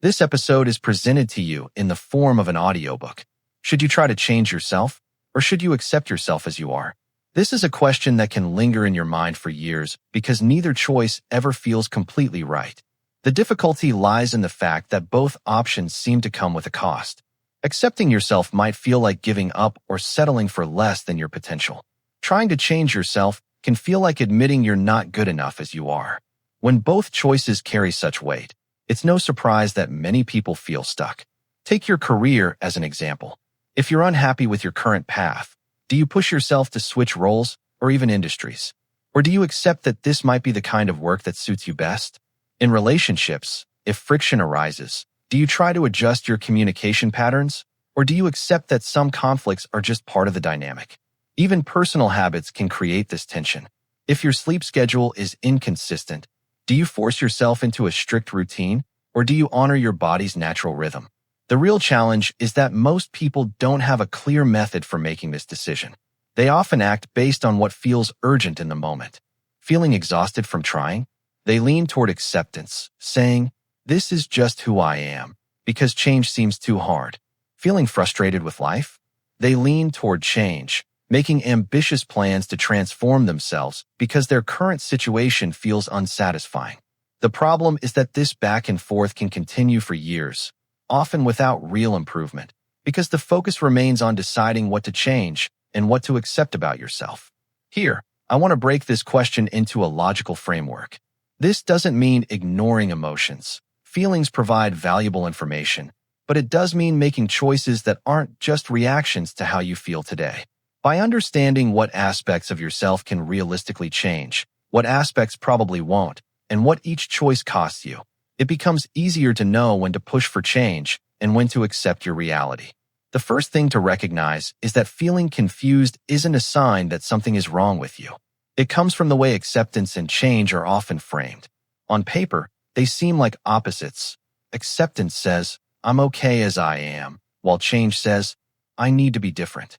This episode is presented to you in the form of an audiobook. Should you try to change yourself, or should you accept yourself as you are? This is a question that can linger in your mind for years because neither choice ever feels completely right. The difficulty lies in the fact that both options seem to come with a cost. Accepting yourself might feel like giving up or settling for less than your potential. Trying to change yourself can feel like admitting you're not good enough as you are. When both choices carry such weight, it's no surprise that many people feel stuck. Take your career as an example. If you're unhappy with your current path, do you push yourself to switch roles or even industries? Or do you accept that this might be the kind of work that suits you best? In relationships, if friction arises, do you try to adjust your communication patterns? Or do you accept that some conflicts are just part of the dynamic? Even personal habits can create this tension. If your sleep schedule is inconsistent, do you force yourself into a strict routine, or do you honor your body's natural rhythm? The real challenge is that most people don't have a clear method for making this decision. They often act based on what feels urgent in the moment. Feeling exhausted from trying? They lean toward acceptance, saying, "This is just who I am," because change seems too hard. Feeling frustrated with life? They lean toward change, making ambitious plans to transform themselves because their current situation feels unsatisfying. The problem is that this back and forth can continue for years, often without real improvement, because the focus remains on deciding what to change and what to accept about yourself. Here, I want to break this question into a logical framework. This doesn't mean ignoring emotions. Feelings provide valuable information, but it does mean making choices that aren't just reactions to how you feel today. By understanding what aspects of yourself can realistically change, what aspects probably won't, and what each choice costs you, it becomes easier to know when to push for change and when to accept your reality. The first thing to recognize is that feeling confused isn't a sign that something is wrong with you. It comes from the way acceptance and change are often framed. On paper, they seem like opposites. Acceptance says, "I'm okay as I am," while change says, "I need to be different."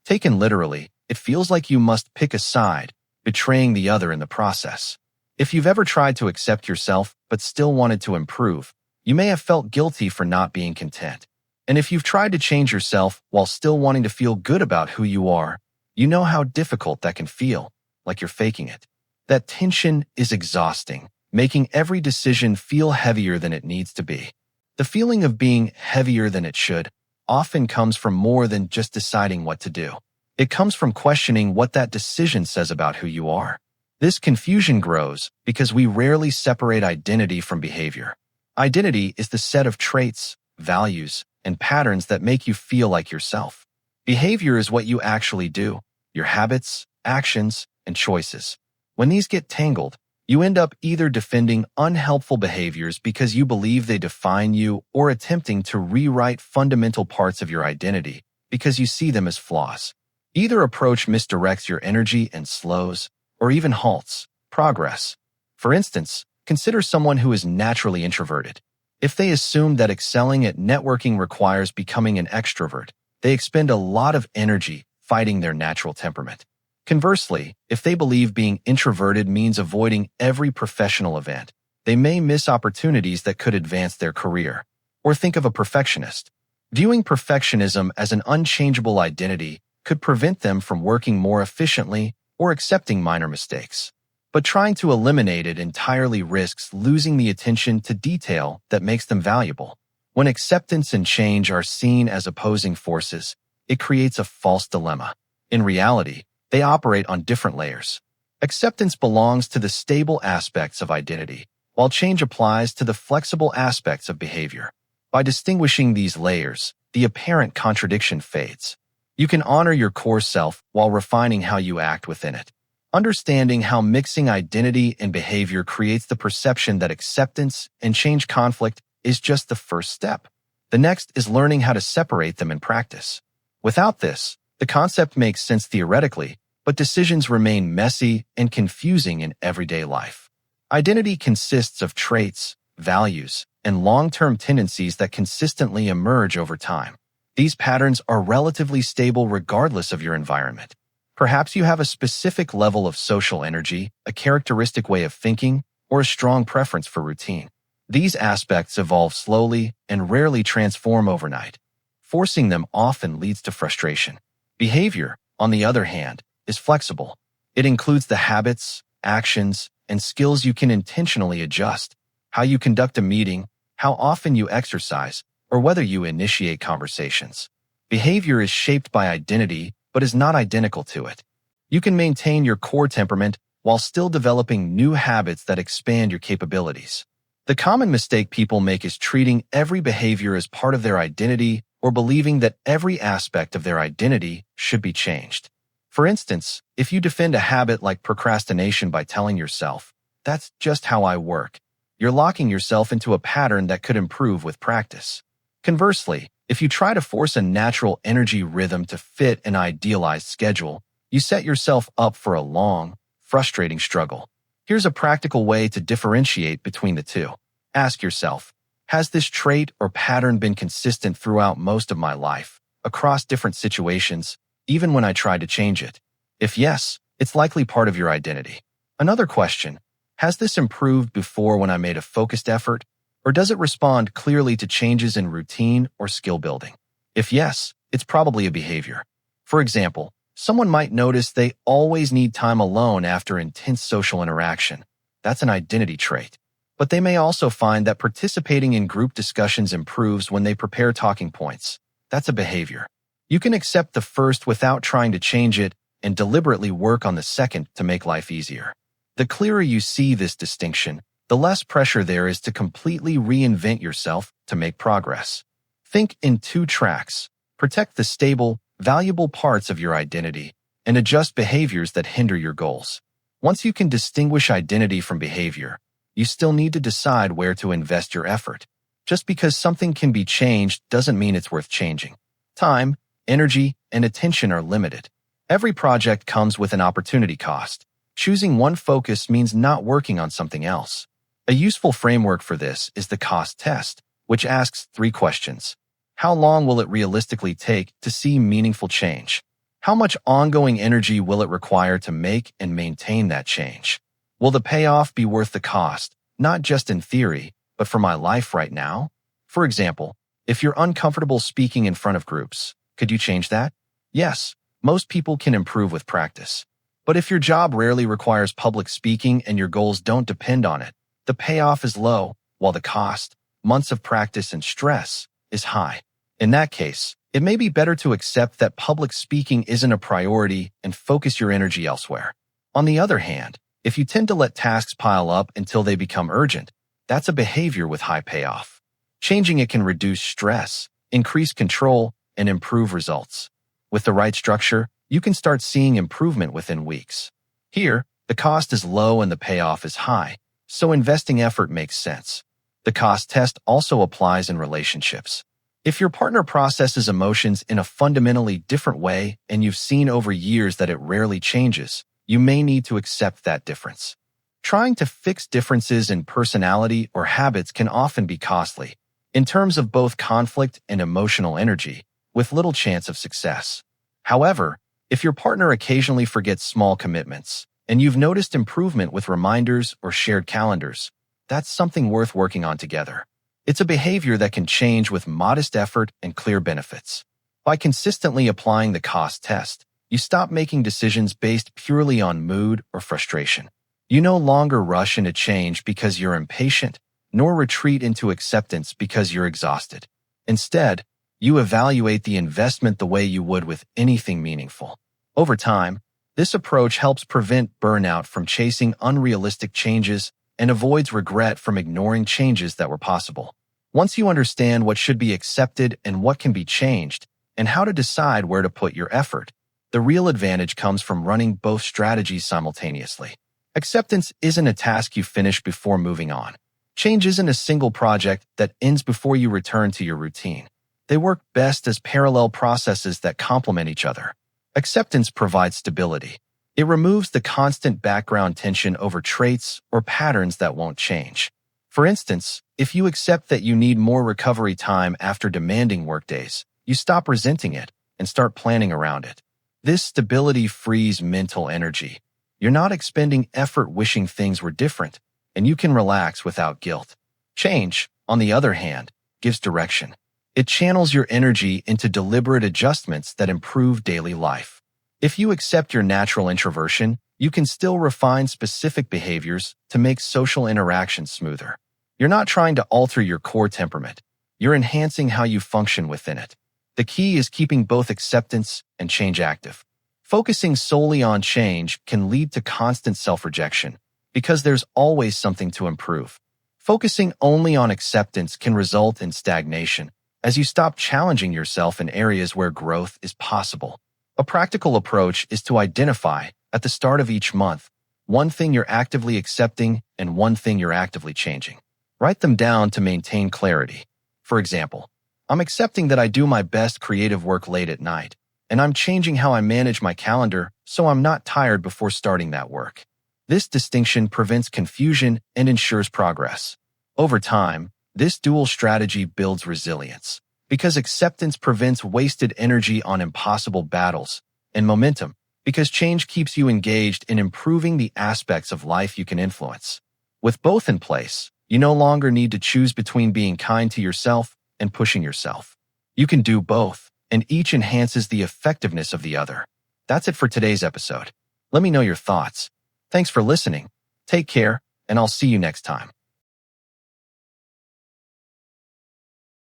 Taken literally, it feels like you must pick a side, betraying the other in the process. If you've ever tried to accept yourself but still wanted to improve, you may have felt guilty for not being content. And if you've tried to change yourself while still wanting to feel good about who you are, you know how difficult that can feel, like you're faking it. That tension is exhausting, making every decision feel heavier than it needs to be. The feeling of being heavier than it should often comes from more than just deciding what to do. It comes from questioning what that decision says about who you are. This confusion grows because we rarely separate identity from behavior. Identity is the set of traits, values, and patterns that make you feel like yourself. Behavior is what you actually do, your habits, actions, and choices. When these get tangled, you end up either defending unhelpful behaviors because you believe they define you or attempting to rewrite fundamental parts of your identity because you see them as flaws. Either approach misdirects your energy and slows, or even halts, progress. For instance, consider someone who is naturally introverted. If they assume that excelling at networking requires becoming an extrovert, they expend a lot of energy fighting their natural temperament. Conversely, if they believe being introverted means avoiding every professional event, they may miss opportunities that could advance their career. Or think of a perfectionist. Viewing perfectionism as an unchangeable identity could prevent them from working more efficiently or accepting minor mistakes. But trying to eliminate it entirely risks losing the attention to detail that makes them valuable. When acceptance and change are seen as opposing forces, it creates a false dilemma. In reality, they operate on different layers. Acceptance belongs to the stable aspects of identity, while change applies to the flexible aspects of behavior. By distinguishing these layers, the apparent contradiction fades. You can honor your core self while refining how you act within it. Understanding how mixing identity and behavior creates the perception that acceptance and change conflict is just the first step. The next is learning how to separate them in practice. Without this, the concept makes sense theoretically, but decisions remain messy and confusing in everyday life. Identity consists of traits, values, and long-term tendencies that consistently emerge over time. These patterns are relatively stable regardless of your environment. Perhaps you have a specific level of social energy, a characteristic way of thinking, or a strong preference for routine. These aspects evolve slowly and rarely transform overnight. Forcing them often leads to frustration. Behavior, on the other hand, is flexible. It includes the habits, actions, and skills you can intentionally adjust. How you conduct a meeting, how often you exercise, or whether you initiate conversations. Behavior is shaped by identity, but is not identical to it. You can maintain your core temperament while still developing new habits that expand your capabilities. The common mistake people make is treating every behavior as part of their identity or believing that every aspect of their identity should be changed. For instance, if you defend a habit like procrastination by telling yourself, "That's just how I work," you're locking yourself into a pattern that could improve with practice. Conversely, if you try to force a natural energy rhythm to fit an idealized schedule, you set yourself up for a long, frustrating struggle. Here's a practical way to differentiate between the two. Ask yourself, has this trait or pattern been consistent throughout most of my life, across different situations, even when I tried to change it? If yes, it's likely part of your identity. Another question, has this improved before when I made a focused effort, or does it respond clearly to changes in routine or skill building? If yes, it's probably a behavior. For example, someone might notice they always need time alone after intense social interaction. That's an identity trait. But they may also find that participating in group discussions improves when they prepare talking points. That's a behavior. You can accept the first without trying to change it and deliberately work on the second to make life easier. The clearer you see this distinction, the less pressure there is to completely reinvent yourself to make progress. Think in two tracks. Protect the stable, valuable parts of your identity and adjust behaviors that hinder your goals. Once you can distinguish identity from behavior, you still need to decide where to invest your effort. Just because something can be changed doesn't mean it's worth changing. Time, energy, and attention are limited. Every project comes with an opportunity cost. Choosing one focus means not working on something else. A useful framework for this is the cost test, which asks 3 questions. How long will it realistically take to see meaningful change? How much ongoing energy will it require to make and maintain that change? Will the payoff be worth the cost, not just in theory, but for my life right now? For example, if you're uncomfortable speaking in front of groups, could you change that? Yes, most people can improve with practice. But if your job rarely requires public speaking and your goals don't depend on it, the payoff is low, while the cost, months of practice and stress, is high. In that case, it may be better to accept that public speaking isn't a priority and focus your energy elsewhere. On the other hand, if you tend to let tasks pile up until they become urgent, that's a behavior with high payoff. Changing it can reduce stress, increase control, and improve results. With the right structure, you can start seeing improvement within weeks. Here, the cost is low and the payoff is high, so investing effort makes sense. The cost test also applies in relationships. If your partner processes emotions in a fundamentally different way and you've seen over years that it rarely changes, you may need to accept that difference. Trying to fix differences in personality or habits can often be costly, in terms of both conflict and emotional energy, with little chance of success. However, if your partner occasionally forgets small commitments, and you've noticed improvement with reminders or shared calendars, that's something worth working on together. It's a behavior that can change with modest effort and clear benefits. By consistently applying the cost test, you stop making decisions based purely on mood or frustration. You no longer rush into change because you're impatient, nor retreat into acceptance because you're exhausted. Instead, you evaluate the investment the way you would with anything meaningful. Over time, this approach helps prevent burnout from chasing unrealistic changes and avoids regret from ignoring changes that were possible. Once you understand what should be accepted and what can be changed, and how to decide where to put your effort, the real advantage comes from running both strategies simultaneously. Acceptance isn't a task you finish before moving on. Change isn't a single project that ends before you return to your routine. They work best as parallel processes that complement each other. Acceptance provides stability. It removes the constant background tension over traits or patterns that won't change. For instance, if you accept that you need more recovery time after demanding workdays, you stop resenting it and start planning around it. This stability frees mental energy. You're not expending effort wishing things were different, and you can relax without guilt. Change, on the other hand, gives direction. It channels your energy into deliberate adjustments that improve daily life. If you accept your natural introversion, you can still refine specific behaviors to make social interactions smoother. You're not trying to alter your core temperament. You're enhancing how you function within it. The key is keeping both acceptance and change active. Focusing solely on change can lead to constant self-rejection because there's always something to improve. Focusing only on acceptance can result in stagnation as you stop challenging yourself in areas where growth is possible. A practical approach is to identify, at the start of each month, one thing you're actively accepting and one thing you're actively changing. Write them down to maintain clarity. For example, I'm accepting that I do my best creative work late at night, and I'm changing how I manage my calendar so I'm not tired before starting that work. This distinction prevents confusion and ensures progress. Over time, this dual strategy builds resilience, because acceptance prevents wasted energy on impossible battles, and momentum, because change keeps you engaged in improving the aspects of life you can influence. With both in place, you no longer need to choose between being kind to yourself and pushing yourself. You can do both, and each enhances the effectiveness of the other. That's it for today's episode. Let me know your thoughts. Thanks for listening. Take care, and I'll see you next time.